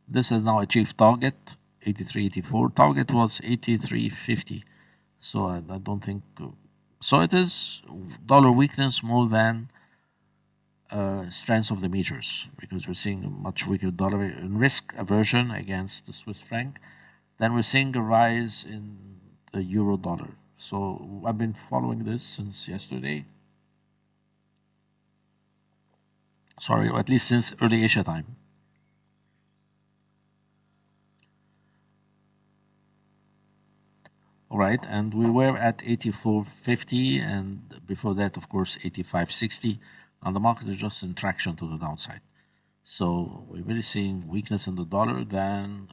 This has now achieved target 83.84. Target was 83.50. So I don't think so. It is dollar weakness more than strength of the majors, because we're seeing a much weaker dollar in risk aversion against the Swiss franc. Then we're seeing a rise in the euro dollar. So I've been following this since yesterday. Sorry, or at least since early Asia time. All right, and we were at 84.50, and before that, of course, 85.60, and the market is just in traction to the downside. So we're really seeing weakness in the dollar than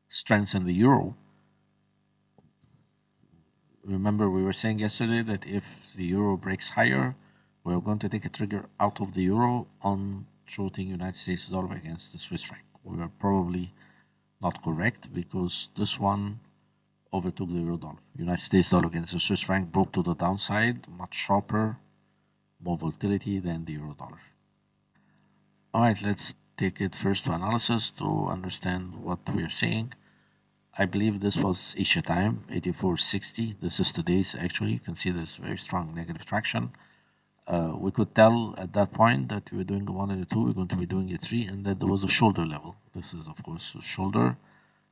strength in the euro. Remember, we were saying yesterday that if the euro breaks higher, we're going to take a trigger out of the euro on shorting United States dollar against the Swiss franc. We were probably not correct, because this one overtook the euro dollar. United States dollar against the Swiss franc broke to the downside, much sharper, more volatility than the euro dollar. All right, let's take it first to analysis to understand what we're seeing. I believe this was Asia time, 84.60. This is today's actually. You can see this very strong negative traction. We could tell at that point that we were doing a 1 and a 2, we're going to be doing a 3, and that there was a shoulder level. This is, of course, a shoulder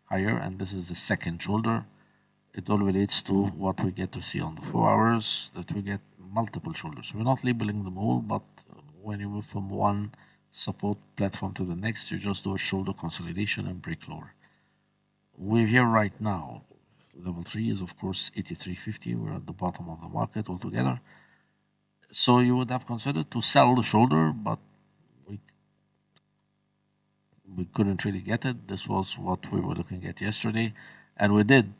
higher, and this is the second shoulder. It all relates to what we get to see on the 4 hours, that we get multiple shoulders. We're not labeling them all, but when you move from one support platform to the next, you just do a shoulder consolidation and break lower. We're here right now. Level 3 is, of course, 83.50. We're at the bottom of the market altogether. So you would have considered to sell the shoulder, but we couldn't really get it. This was what we were looking at yesterday, and we did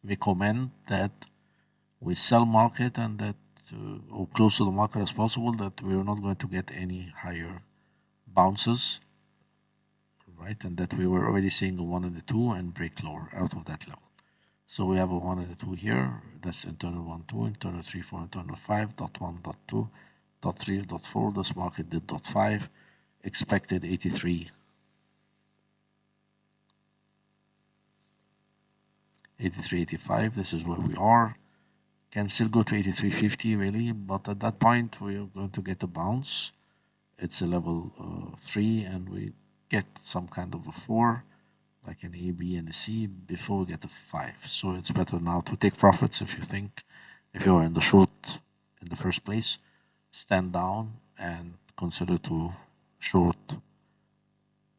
recommend that we sell market, and that or close to the market as possible, that we are not going to get any higher bounces, right? And that we were already seeing a 1 and a 2 and break lower out of that level. So we have a 1 and a 2 here. That's internal 1, 2, internal 3, 4, internal 5, dot 1, dot 2, dot 3, dot 4. This market did dot 5. Expected 83. 83, 85. This is where we are. Can still go to 83.50 really, but at that point we are going to get a bounce. It's a level 3, and we get some kind of a 4, like an A, B, and a C, before we get a 5. So it's better now to take profits if you think, if you're in the short in the first place, stand down and consider to short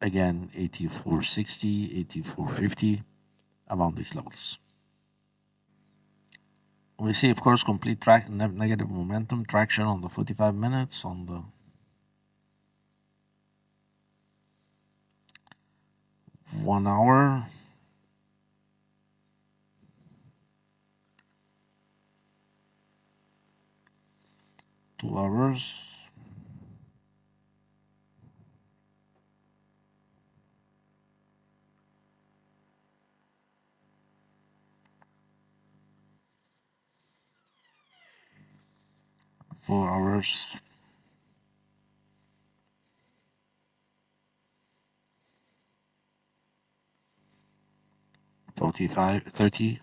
again 84.60, 84.50, around these levels. We see, of course, complete negative momentum traction on the 45 minutes, on the 1 hour. Two hours. Four hours. $45, $30,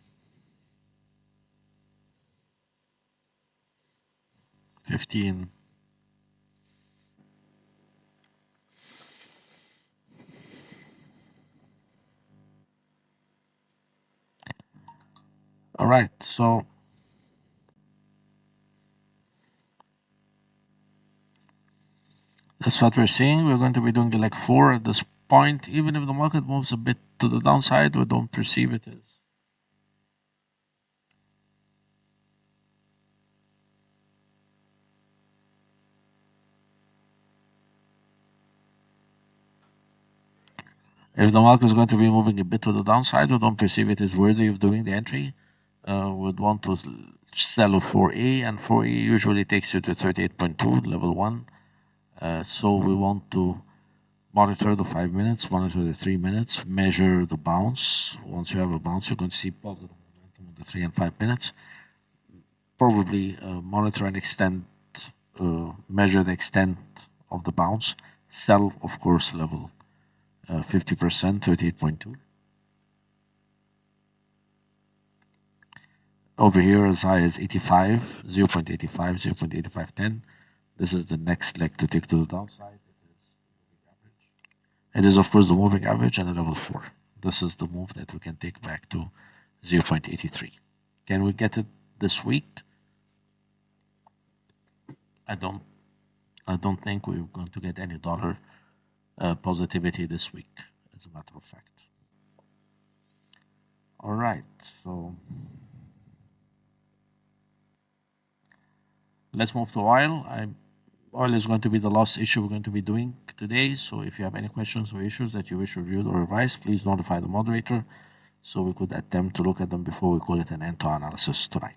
$15. All right, so that's what we're seeing. We're going to be doing a leg 4 at this point. Even if the market moves a bit to the downside, we don't perceive it as. If the market is going to be moving a bit to the downside, we don't perceive it as worthy of doing the entry. We'd want to sell a 4A, and 4A usually takes you to 38.2, level 1. So we want to monitor the 5 minutes, monitor the 3 minutes, measure the bounce. Once you have a bounce, you're going to see positive momentum on the 3 and 5 minutes. Probably monitor and extend, measure the extent of the bounce, Sell, of course, level 50%, 38.2. Over here as high as 85, 0.85, 0.8510. This is the next leg to take to the downside. It is, of course, the moving average and a level 4. This is the move that we can take back to 0.83. Can we get it this week? I don't think we're going to get any dollar positivity this week, as a matter of fact. All right, so let's move to oil. Oil is going to be the last issue we're going to be doing today. So if you have any questions or issues that you wish reviewed or revised, please notify the moderator so we could attempt to look at them before we call it an end to analysis tonight.